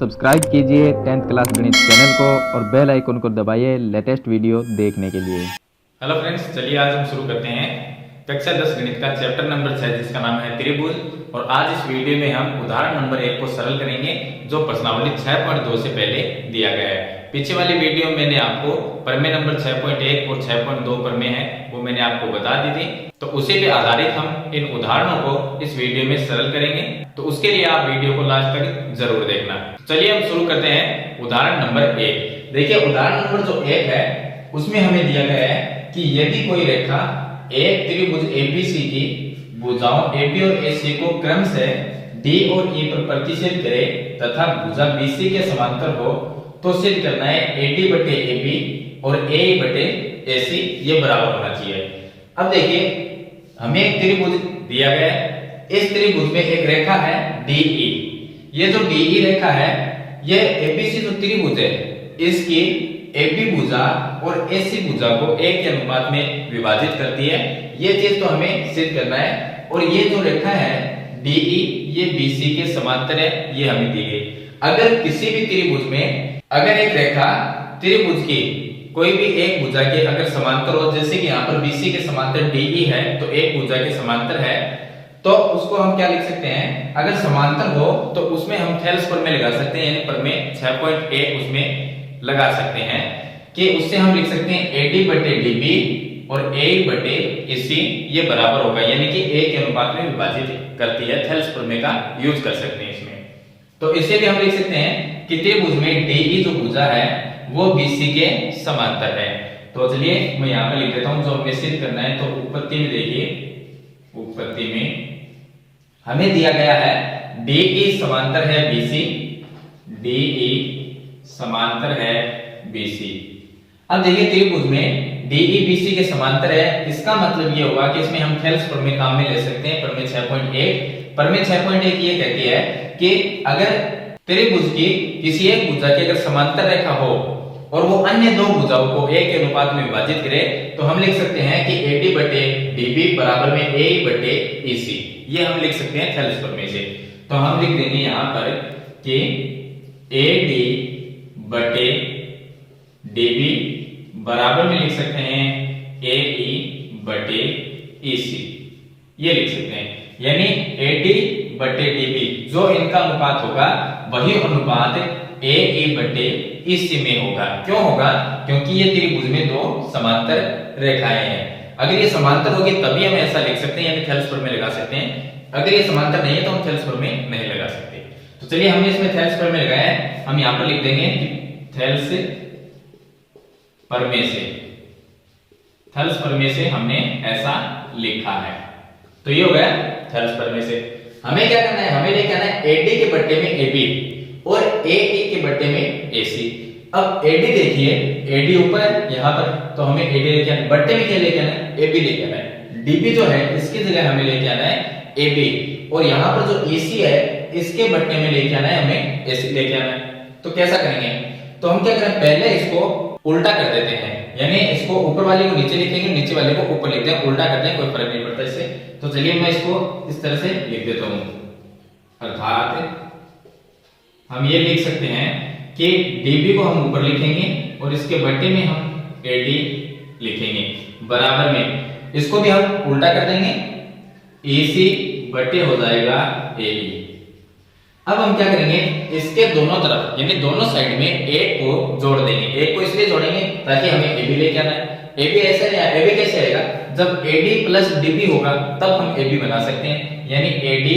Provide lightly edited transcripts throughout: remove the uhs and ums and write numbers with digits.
Subscribe कीजिए 10th class गणित channel को और बेल आइकन को दबाइए लेटेस्ट वीडियो देखने के लिए। हेलो फ्रेंड्स, चलिए आज हम शुरू करते हैं कक्षा 10 गणित का चैप्टर नंबर 6 जिसका नाम है त्रिभुज। और आज इस वीडियो में हम उदाहरण नंबर 1 को सरल करेंगे जो प्रश्नावली 6.2 से पहले दिया गया है। पीछे वाली वीडियो में मैंने आपको प्रमेय नंबर 6.1 और 6.2 प्रमेय है वो मैंने आपको बता दी थी, तो उसी पे आधारित हम इन उदाहरणों को इस वीडियो में सरल करेंगे। तो उसके लिए आप वीडियो को लास्ट तक जरूर देखना। चलिए हम शुरू करते हैं उदाहरण नंबर 1। देखिए उदाहरण नंबर जो 1 है उसमें हमें दिया गया है कि यदि कोई रेखा एक त्रिभुज एबीसी की भुजाओं AB और AC को क्रम से D और E पर प्रतिच्छेद करे तथा भुजा BC के समांतर हो तो सिद्ध करना है AD बटे AB और AE बटे AC ये बराबर होना चाहिए। अब देखिए हमें एक त्रिभुज दिया गया है, इस त्रिभुज में एक रेखा है DE। ये जो DE रेखा है ये ABC जो त्रिभुज है इसकी AB भुजा और AC भुजा को एक के अनुपात में विभाजित करती है। ये चीज तो हमें सिद्ध करना है। और ये जो रेखा है DE ये BC के समांतर है, ये हमें दी गई। अगर किसी भी त्रिभुज में अगर एक रेखा त्रिभुज की कोई भी एक भुजा के अगर समांतर हो, जैसे कि यहाँ पर BC के समांतर DE है तो एक भुजा के समांतर है, तो उसको हम क्या लिख सकते हैं, अगर समांतर हो तो उसमें हम थेल्स प्रमेय लगा सकते हैं, यानी प्रमेय 6.1 उसमें लगा सकते हैं कि उससे हम लिख सकते हैं AD बटे DB और AE बटे AC ये बराबर होगा, यानी कि एक के अनुपात में विभाजित करती है। थेल्स प्रमेय का यूज कर सकते हैं इसमें। तो इसे भी हम लिख सकते हैं कि त्रिभुज में DE जो भुजा है वो BC के समांतर है। तो चलिए मैं यहाँ पे लिख देता हूँ जो हमें सिद्ध करना है। तो उत्पत्ति में देखिए, उत्पत्ति में हमें दिया गया है DE समांतर है BC, DE समांतर है BC। अब देखिए त्रिभुज में DE BC के समांतर है, इसका मतलब ये होगा कि इसमें हम थेल्स प्रमेय काम में ले सकते हैं। प्रमेय 6.1 प्रमेय 6.1 ये कहती है कि अगर त्रिभुज की किसी एक भुजा की अगर समांतर रेखा हो और वो अन्य दो भुजाओं को एक के अनुपात में विभाजित करे तो हम लिख सकते हैं कि AD बटे DB बराबर में AE बटे EC, ये हम लिख सकते हैं थेल्स प्रमेय से। तो हम लिख देंगे यहाँ पर कि AD बटे DB बराबर में लिख सकते हैं AE बटे EC, ये लिख सकते हैं। यानी AD बटे DB जो इनका अनुपात होगा वही अनुपात AE बटे EC में होगा। क्यों होगा? क्योंकि ये त्रिभुज में दो समांतर रेखाएं हैं। अगर ये समांतर होगी तभी हम ऐसा लिख सकते हैं, यानी थेल्स प्रमेय लगा सकते हैं। अगर ये समांतर नहीं है तो हम थेल्स प्रमेय नहीं लगा सकते। तो चलिए हमने इसमें थेल्स प्रमेय लगाया है, हम यहाँ पर लिख देंगे कि थेल्स प्रमेय से, थेल्स प्रमेय से हमने ऐसा लिखा है। तो ये हो गया थेल्स प्रमेय से। हमें क्या करना है, हमें लेके आना है AD के बट्टे में AB और AE के बट्टे में AC। अब AD देखिए, AD ऊपर है यहाँ पर, तो हमें AD लेके आना है, बट्टे में क्या लेके आना है, AB लेके आना है। DB जो है इसकी जगह हमें लेके आना है AB और यहाँ पर जो EC है इसके बट्टे में लेके आना है हमें AC लेके आना है। तो कैसा करेंगे, तो हम क्या करें, पहले इसको उल्टा कर देते हैं, यानी इसको ऊपर वाले को नीचे लिखेंगे, नीचे वाले को ऊपर लिखते हैं, उल्टा करते हैं, कोई फर्क नहीं पड़ता इससे। तो चलिए मैं इसको इस तरह से लिख देता हूं, अर्थात हम ये लिख सकते हैं कि DB को हम ऊपर लिखेंगे और इसके बट्टे में हम AD लिखेंगे, बराबर में इसको भी हम उल्टा कर देंगे, EC बट्टे हो जाएगा AE। अब हम क्या करेंगे, इसके दोनों तरफ यानी दोनों साइड में एक को जोड़ देंगे। एक को इसलिए जोड़ेंगे ताकि हमें AB लेके आना है। AB ऐसा नहीं है, AB कैसे आएगा, जब AD प्लस DB होगा तब हम AB बना सकते हैं, यानी AD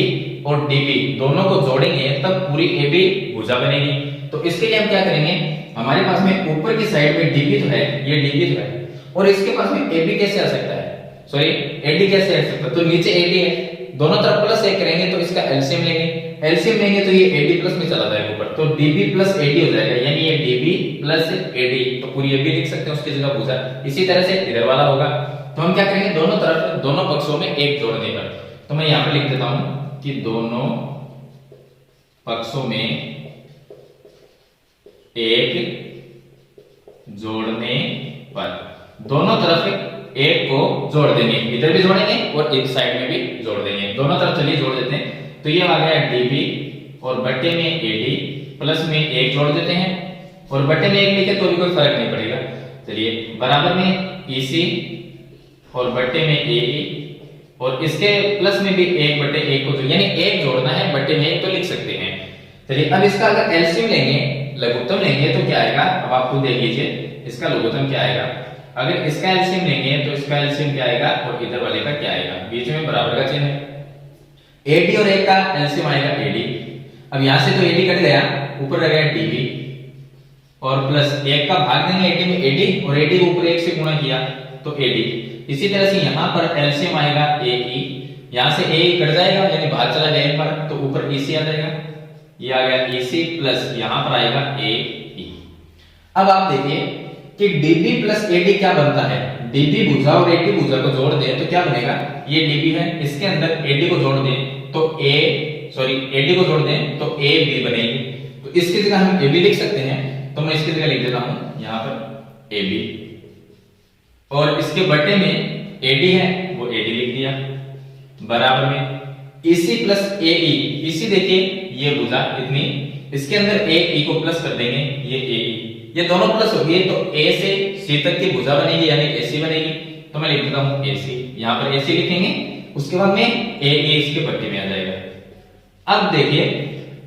और DB दोनों को जोड़ेंगे तब पूरी AB भुजा बनेगी। तो इसके लिए हम क्या करेंगे, हमारे पास में ऊपर की साइड में DB तो है, ये DB तो है, और इसके पास में AB कैसे आ सकता है, सॉरी AD कैसे आ सकता है, तो नीचे AD है, दोनों तरफ प्लस एक करेंगे तो इसका एलसीएम लेंगे, एलसीएम लेंगे तो ये AD प्लस में चला जाएगा ऊपर, तो DB प्लस AD हो जाएगा, यानी ये DB प्लस AD, तो पूरी AB लिख सकते हैं उसकी जगह भुजा। इसी तरह से इधर वाला होगा। तो हम क्या करेंगे, दोनों तरफ दोनों पक्षों में एक जोड़ने पर, तो मैं यहाँ पे लिख देता हूं कि दोनों पक्षों में एक जोड़ने पर, दोनों तरफ एक को जोड़ देंगे, इधर भी जोड़ेंगे और एक साइड में भी जोड़ देंगे, दोनों तरफ चलिए जोड़ देते हैं। तो ये आ गया DB और बट्टे में AD प्लस में 1 जोड़ देते हैं और बटे में 1 लिखे तो भी कोई फर्क नहीं पड़ेगा। चलिए बराबर में EC और बटे में AE और इसके प्लस में भी 1 बटे 1 को यानी 1 जोड़ना है, बटे में 1 तो लिख सकते हैं। चलिए अब इसका अगर एलसीएम लेंगे, लघुत्तम लेंगे तो क्या आएगा, अब आप खुद देख लीजिए इसका लघुत्तम क्या आएगा। अगर इसका एलसीएम लेंगे तो इसका एलसीएम क्या आएगा और इधर वाले का क्या आएगा, बीच में बराबर का चिन्ह है। AD और 1 का एलसीएम आएगा AD। अब यहां से तो AD कट गया, ऊपर रह गया DB और प्लस 1 का भाग देंगे AD में AD और AD को ऊपर 1 से गुणा किया तो AD। इसी तरह से यहां पर एलसीएम आएगा AE, यहां से AE कट जाएगा यानी बाहर चला गया एक बार तो ऊपर EC आ जाएगा, ये आ गया EC प्लस यहां पर आएगा AE। अब आप देखिए कि DB प्लस AD क्या बनता है, DB भुजा और AD भुजा को जोड़ दें तो क्या बनेगा, ये DB है, इसके अंदर AD को जोड़ दें तो AD को जोड़ दें तो AB बनेगी। तो इसकी जगह हम AB लिख सकते हैं, तो मैं इसकी जगह लिख देता हूं यहां पर AB और इसके बटे में AD है वो AD लिख दिया, बराबर में EC प्लस AE। EC देखिए ये भुजा इतनी, इसके अंदर एक E को प्लस कर देंगे ये AE, ये दोनों प्लस हो गए तो A से C तक की भुजा बनेगी यानी AC बनेगी। तो मैं लिख देता हूं AC, यहां पर AC लिखेंगे, उसके बाद में AE इसके बटे में आ जाएगा। अब देखिए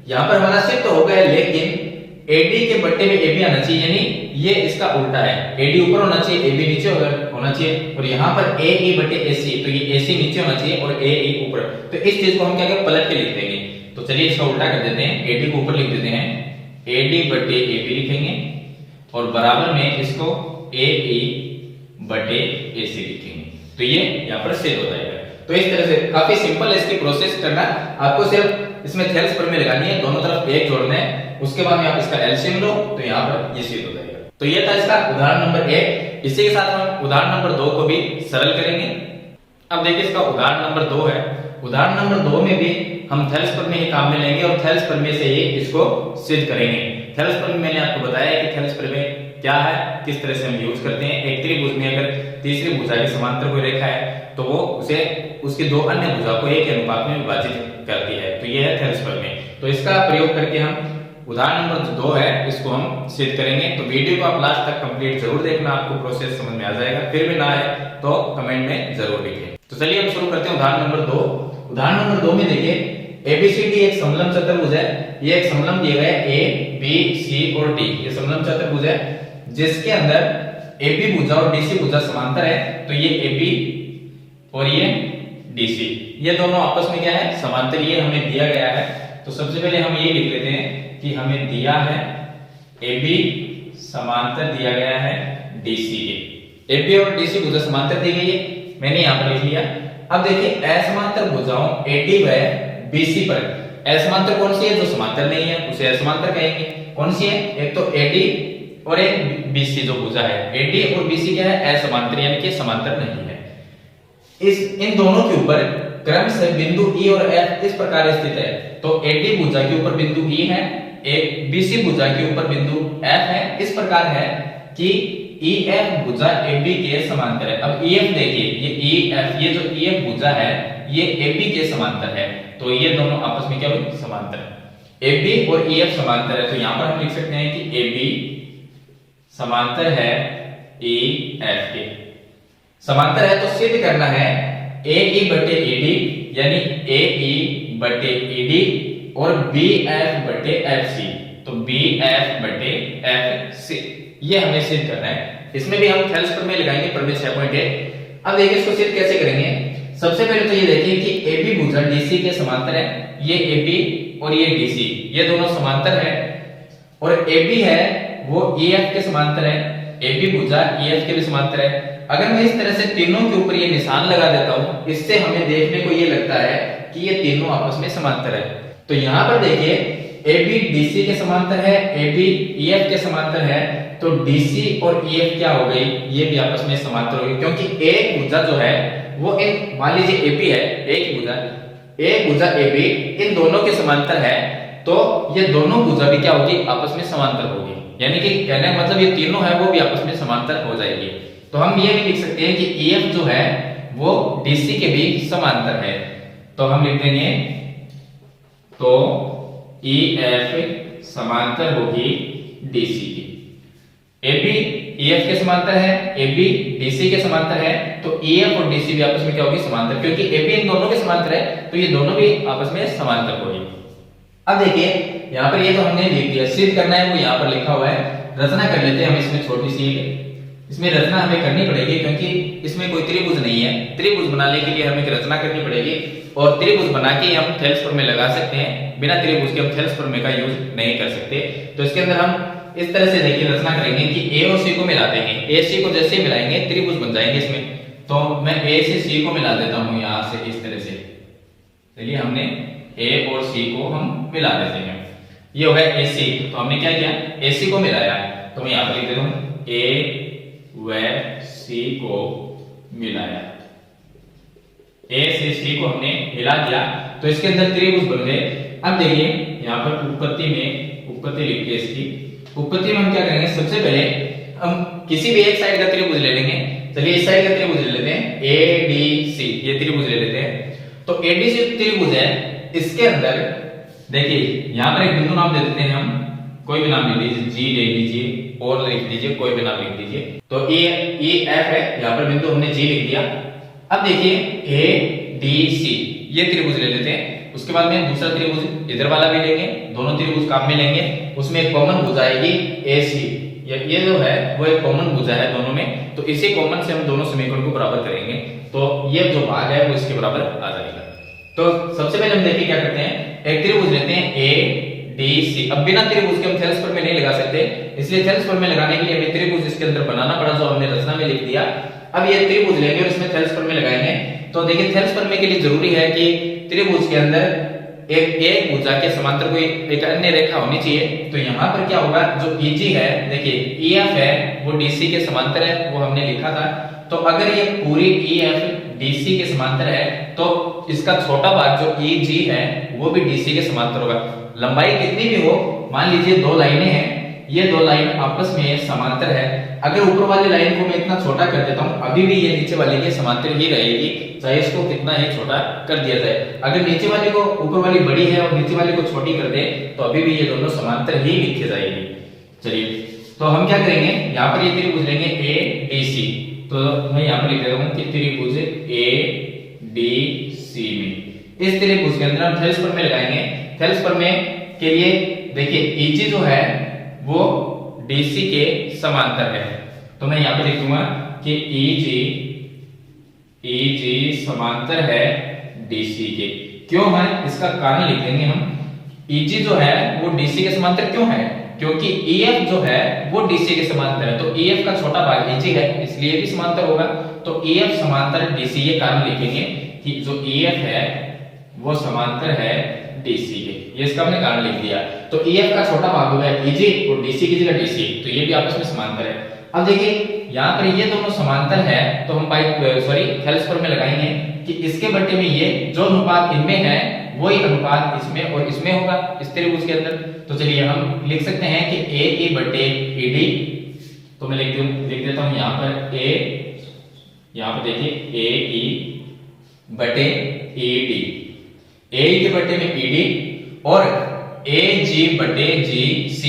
यहां पर हमारा सिर्फ तो हो गया, लेकिन AD के बटे में AB आना चाहिए, यानी ये इसका उल्टा है, AD ऊपर होना चाहिए AB नीचे होना चाहिए और यहाँ पर AE बटे AC, तो ये AC नीचे होना चाहिए और AE ऊपर। तो इस चीज को हम क्या करेंगे, पलट के लिख देंगे। तो चलिए इसका उल्टा कर देते हैं, AD को ऊपर लिख देते हैं, AD बटे AB लिखेंगे और बराबर में इसको AE बटे AC लिखेंगे। तो ये यहाँ पर सेट हो जाएगा। तो इस तरह से काफी सिंपल है इसकी प्रोसेस करना, आपको सिर्फ इसमें थेल्स पर में लगानी है, दोनों तरफ 1 जोड़ना है, उसके बाद में आप इसका एलसीएम लो तो यहाँ पर ये सिद्ध हो जाएगा। तो ये था इसका उदाहरण नंबर 1। इसी के साथ हम उदाहरण नंबर 2 को भी सरल करेंगे। अब देखिए इसका उदाहरण नंबर 2 है। उदाहरण नंबर 2 में भी हम थेल्स पर में ही काम में लेंगे और थेल्स पर में से ही इसको सिद्ध करेंगे। थेल्स पर में मैंने आपको बताया कि थेल्स पर में क्या है, किस तरह से हम यूज करते हैं। एक त्रिभुज में अगर तीसरी भुजा के समांतर कोई रेखा है तो वो उसे उसकी 2 अन्य भुजा को एक अनुपात में विभाजित करती है, तो ये है थेल्स पर में। तो इसका प्रयोग करके हम उदाहरण नंबर 2 है इसको हम सिद्ध करेंगे। तो वीडियो को आप लास्ट तक कंप्लीट जरूर देखना, आपको प्रोसेस समझ में आ जाएगा। फिर भी ना आए तो कमेंट में जरूर लिखें। तो चलिए हम शुरू करते हैं उदाहरण नंबर 2। उदाहरण नंबर 2 में देखिए ABCD एक समलंब चतुर्भुज है। ये एक समलंब दिया गया है A, B, C और D, ये समलंब चतुर्भुज है जिसके अंदर AB भुजा और DC भुजा समांतर है। तो ये AB और ये DC, ये दोनों आपस में क्या है, समांतर। ये हमें दिया गया है, तो सबसे पहले हम ये लिख लेते हैं कि हमें दिया है AB समांतर दिया गया है DC के। AB और DC भुजा समांतर दी गई है, मैंने यहां पर लिख लिया। अब देखिए असमांतर भुजाओं AD व BC पर, असमांतर कौन सी है, जो समांतर नहीं है उसे असमांतर कहेंगे। कौन सी है, एक तो AD और एक BC जो भुजा है। AD और BC क्या है, असमांतर यानी कि समांतर नहीं है। इन दोनों के ऊपर क्रम से बिंदु E और F इस प्रकार स्थित है। तो AD भुजा के ऊपर बिंदु E है, एक BC भुजा के ऊपर बिंदु F है। इस प्रकार है कि EF भुजा AB के समांतर है। अब EF देखिए, ये EF, ये जो EF भुजा है ये AB के समांतर है। तो ये दोनों आपस में क्या हुए, समांतर है। AB और EF समांतर है, तो यहां पर हम लिख सकते हैं कि AB समांतर है EF के। समांतर है तो सिद्ध करना है AE बटे ED यानी AE बटे ED और BF बटे FC, तो BF बटे FC ये हमें सिद्ध करना है। इसमें भी हम थेल्स पर में लगाएंगे प्रमेय 6.1। अब देखिए इसको सिद्ध कैसे करेंगे। सबसे पहले तो ये देखिए कि AB भुजा DC के समांतर है, ये AB और ये DC ये दोनों समांतर है और AB है वो EF के समांतर है, AB भुजा EF के भी समांतर है। अगर मैं इस तरह से तीनों के ऊपर ये निशान लगा देता हूं, इससे हमें देखने को ये लगता है कि ये तीनों आपस में समांतर है। तो यहां पर देखिए AB DC के समांतर है, AB EF के समांतर है, तो DC और EF क्या हो गई, ये भी आपस में समांतर हो गई, क्योंकि एक भुजा जो है वो एक, मान लीजिए AB है, एक भुजा AB इन दोनों के समांतर है, तो ये दोनों भुजा भी क्या होगी, आपस में समांतर होगी। यानी कि कहने का मतलब ये तीनों है वो भी आपस में समांतर हो जाएगी। तो हम ये भी लिख सकते हैं कि EF जो है वो DC के भी समांतर है। तो हम लिख देंगे तो EF समांतर होगी डीसी की। AB EF के समांतर है, AB DC के समांतर है, तो EF और DC भी आपस में क्या होगी? समांतर, क्योंकि AB इन दोनों के समांतर है तो ये दोनों भी आपस में समांतर होगी। अब देखिए यहाँ पर ये तो हमने लिख दिया, सिद्ध करना है वो यहाँ पर लिखा हुआ है। रचना कर लेते हैं हम इसमें छोटी सी, इसमें रचना हमें करनी पड़ेगी क्योंकि इसमें कोई त्रिभुज नहीं है। त्रिभुज बनाने के लिए हमें एक रचना करनी पड़ेगी और त्रिभुज बना के हम थेल्स प्रमेय लगा सकते हैं। बिना त्रिभुज के हम थेल्स प्रमेय का यूज नहीं कर सकते। तो इसके अंदर हम इस तरह से देखिए रचना करेंगे कि A और C को मिला देंगे। A C को जैसे मिलाएंगे त्रिभुज बन जाएंगे इसमें। तो मैं A से C को मिला देता हूं यहां से इस तरह से। चलिए हमने A और C को हम मिला देते हैं। ये हो गया AC। तो हमने क्या किया? AC को मिलाया। तो मैं यहां पर लिख देता हूं A व C को मिलाया। A से C को हमने मिला दिया तो इसके अंदर त्रिभुज बन गए। अब देखिए यहां पर उत्पत्ति लिखते हैं इसकी। उत्पत्ति में हम क्या करेंगे? सबसे पहले हम किसी भी एक साइड का त्रिभुज ले लेंगे। चलिए इस साइड का त्रिभुज ले लेते हैं, ADC ये त्रिभुज ले लेते हैं। तो ADC त्रिभुज है, इसके अंदर देखिए यहां पर एक बिंदु नाम दे देते हैं हम, कोई भी नाम ले लीजिए, G ले लीजिए और लिख दीजिए, कोई भी नाम लिख दीजिए। तो EF है, यहां पर बिंदु हमने G लिख दिया। अब देखिए ADC ये त्रिभुज ले लेते हैं। उसके बाद में दूसरा त्रिभुज इधर वाला भी लेंगे, दोनों त्रिभुज काम में लेंगे। उसमें एक कॉमन भुजा आएगी AC। ये जो है वो एक कॉमन भुजा है दोनों में, तो इसी कॉमन से हम दोनों समीकरण को बराबर करेंगे। तो ये जो भाग है वो इसके बराबर आ जाएगा। तो सबसे पहले हम देखिए क्या करते हैं, एक त्रिभुज लेते हैं ADC। अब बिना त्रिभुज के हम थेल्स प्रमेय नहीं लगा सकते, इसलिए थेल्स प्रमेय लगाने के लिए हमें त्रिभुज इसके अंदर बनाना पड़ा जो हमने रचना में लिख दिया। अब ये त्रिभुज लेंगे और इसमें थेल्स प्रमेय लगाएंगे। तो देखिए थेल्स प्रमेय के लिए जरूरी है कि त्रिभुज के अंदर एक भुजा के समांतर कोई एक अन्य रेखा होनी चाहिए। तो यहाँ पर क्या होगा, जो EG है देखिए EF है वो DC के समांतर है, वो हमने लिखा था। तो अगर ये पूरी EF DC के समांतर है तो इसका छोटा भाग जो EG है वो भी DC के समांतर होगा। लंबाई कितनी भी हो, मान लीजिए दो लाइनें हैं, ये दो लाइन आपस में समांतर है। अगर ऊपर वाली लाइन को मैं इतना छोटा कर देता हूं, अभी भी ये नीचे वाली के समांतर ही रहेगी, चाहे इसको कितना ही छोटा कर दिया जाए। अगर नीचे वाली को ऊपर वाली बड़ी है और नीचे वाली को छोटी कर दे तो अभी भी ये दोनों समांतर ही लिखी जाएगी। चलिए तो हम क्या करेंगे, यहाँ पर ये त्रिभुज लेंगे ADC। तो मैं यहाँ पर लिख देता हूँ कि त्रिभुज ADC में इस त्रिभुज के अंदर हम थेल्स प्रमेय लगाएंगे। थेल्स प्रमेय के लिए देखिए EG जो है वो DC के समांतर है। तो मैं यहाँ पे लिख दूंगा कि EG समांतर है DC के। क्यों है इसका कारण लिख देंगे हम। EG जो है वो DC के समांतर क्यों है, क्योंकि EF जो है वो DC के समांतर है। तो EF का छोटा भाग EG है इसलिए भी समांतर होगा। तो EF समांतर DC, ये कारण लिखेंगे कि जो EF है वो समांतर है DC के। ये इसका हमने कारण लिख दिया। तो EF का छोटा भाग हो गया EG और DC की जगह DC, तो ये भी आपस में समांतर है। अब देखिए यहाँ पर ये दोनों समांतर है तो हम थेल्स प्रमेय लगाएंगे कि इसके बट्टे में ये जो अनुपात इनमें है वही अनुपात इसमें और इसमें होगा इस त्रिभुज के अंदर। तो चलिए हम लिख सकते हैं कि AE बट्टे ED। तो मैं लिख देता हूं यहाँ पर यहाँ पर देखिए AE बट्टे ED, AE के बट्टे में ED और AG बट्टे GC।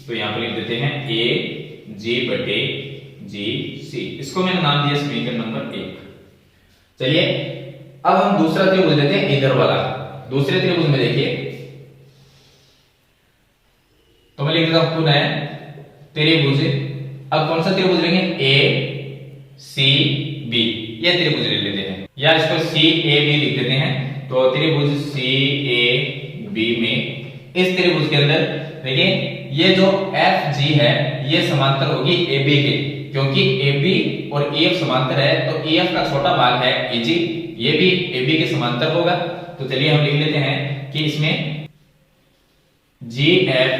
तो यहाँ पर लिख देते हैं AG बट्टे GC। इसको मैंने नाम दिया समीकरण नंबर 1। चलिए अब हम दूसरा त्रिभुज लेते हैं इधर वाला। दूसरे त्रिभुज में देखिए तो मैं लिख देता हूं पुनः त्रिभुज। अब कौन सा त्रिभुज लेंगे, ACB ये त्रिभुज ले लेते हैं, या इसको CAB लिख देते हैं। तो त्रिभुज CAB में इस त्रिभुज के अंदर देखिए ये जो FG है ये समांतर होगी AB के, क्योंकि AB और EF समांतर है। तो EF का छोटा भाग है EG, ये भी AB के समांतर होगा। तो चलिए हम लिख लेते हैं कि इसमें GF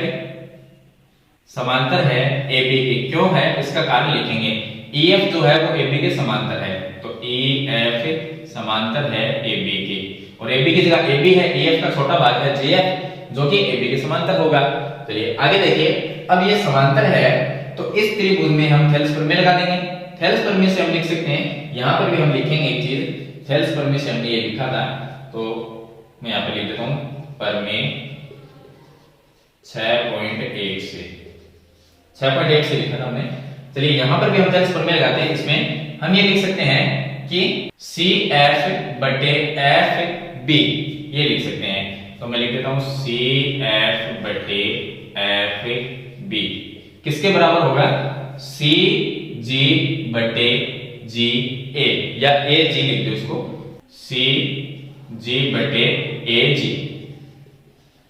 समांतर है AB के। क्यों है इसका कारण लिखेंगे, EF जो है वो AB के समांतर है। तो EF समांतर है AB के, और AB की जगह AB है, EF का छोटा भाग है GF जो कि AB के समांतर होगा। चलिए आगे देखिए, अब ये समांतर है तो इस त्रिभुज में हम थेल्स प्रमेय लगा देंगे। थेल्स प्रमेय से हम लिख सकते हैं, यहां पर भी हम लिखेंगे एक चीज, थेल्स प्रमेय से हमने ये लिखा था तो मैं यहां पे लिख देता हूं प्रमेय 6.8 से 6.8 से लिखा था हमने। चलिए यहां पर भी हम टेल्स प्रमेय लगाते हैं। इसमें हम ये लिख सकते हैं कि CF बटे FB, ये लिख सकते हैं। तो मैं लिख देता हूं CF बटे FB किसके बराबर होगा? CG बटे GA, या AG लिख दो इसको, CG बटे AG,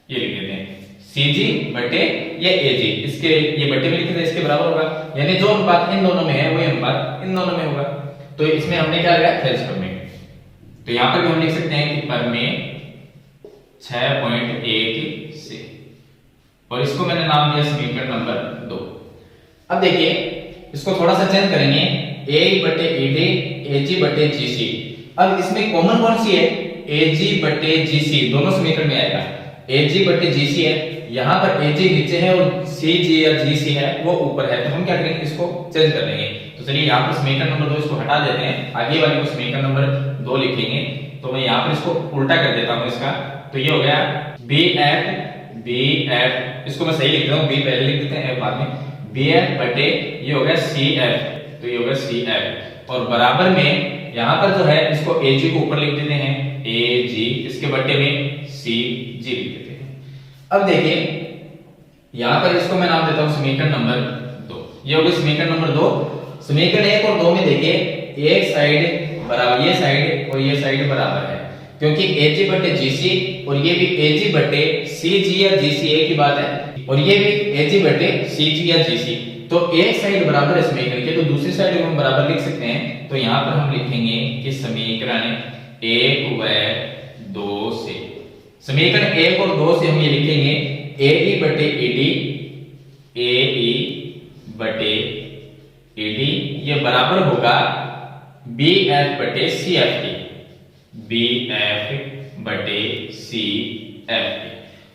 ये लिख देते हैं CG बटे या AG, इसके ये बटे में लिखे थे, इसके बराबर होगा। यानी जो अनुपात इन दोनों में है वही अनुपात इन दोनों में होगा। तो इसमें हमने क्या लगाया? थेल्स प्रमेय। तो यहां पर भी हम लिख सकते हैं कि प्रमेय 6.1 से, और इसको मैंने नाम दिया समीकरण नंबर 2। अब देखिए इसको थोड़ा सा चेंज करेंगे, A बटे ED, AG बटे GC। अब इसमें कॉमन कौन सी है? AG बटे GC, दोनों समीकरण में आएगा। AG बटे GC है, यहां पर AG नीचे है और CG या GC है वो ऊपर है, तो हम क्या करेंगे? इसको चेंज कर देंगे। तो चलिए यहाँ पर समीकरण नंबर 2 इसको हटा देते हैं, आगे वाले को समीकरण नंबर 2 लिखेंगे। तो मैं यहाँ पर इसको उल्टा कर देता हूँ इसका, तो ये हो गया BF, इसको मैं सही लिख देता हूँ, B पहले लिख देते हैं F बाद में, BF बटे ये हो गया CF, तो ये हो गया CF, और बराबर में यहाँ पर जो है इसको AG को ऊपर लिख देते हैं AG, इसके बटे में CG लिख देते हैं। अब देखिए यहाँ पर इसको मैं नाम देता हूँ समीकरण नंबर 2, ये हो गया समीकरण नंबर 2। समीकरण 1 और 2 में देखिए एक साइड बराबर, ये साइड और ये साइड बराबर है, क्योंकि AG बटे GC और ये भी AG बटे CG या GC एक ही बात है, और ये भी AG बटे CG या GC। तो एक साइड बराबर है समीकरण के, तो दूसरी साइड को हम बराबर लिख सकते हैं। तो यहाँ पर हम लिखेंगे कि समीकरण 1 व 2 से, समीकरण 1 और 2 से हम ये लिखेंगे AE बटे ED, AE बटे ED, ये बराबर होगा BF बटे CFT, BF बटे CFT।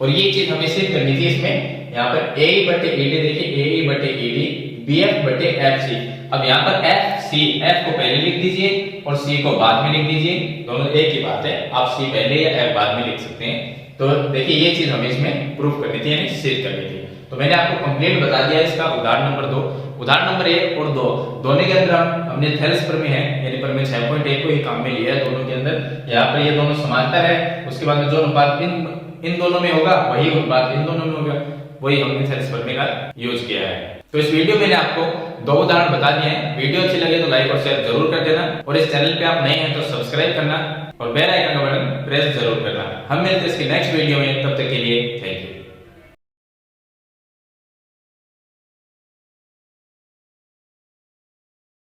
और ये चीज हमें सिर्फ करनी थी इसमें। यहाँ पर AE बटे ED देखिए, AE बटे ED, BF बटे FC। अब यहाँ पर FC, F को पहले लिख दीजिए और C को बाद में लिख दीजिए, दोनों एक ही बात है, आप C पहले या F बाद में लिख सकते हैं। तो देखिए ये चीज हमें इसमें प्रूफ करनी थी, यानी सिद्ध करनी थी। तो मैंने आपको कंप्लीट बता दिया इसका उदाहरण नंबर 2। उदाहरण नंबर 1 और 2 दोनों के अंदर हमने थेल्स प्रमेय है, यानी प्रमेय 6.1 को ही काम में लिया है दोनों के अंदर। यहाँ पर ये दोनों समांतर है, उसके बाद में जो अनुपात इन दोनों में होगा वही अनुपात इन दोनों में होगा, वही हमने थेल्स प्रमेय का यूज किया है। तो इस वीडियो में मैंने आपको 2 उदाहरण बता दिए हैं। वीडियो अच्छी लगे तो लाइक और शेयर जरूर कर देना, और इस चैनल पे आप नए हैं तो सब्सक्राइब करना और बेल आइकन का बटन प्रेस जरूर करना। हम मिलते हैं इसके नेक्स्ट वीडियो में, तब तक के लिए थैंक यू।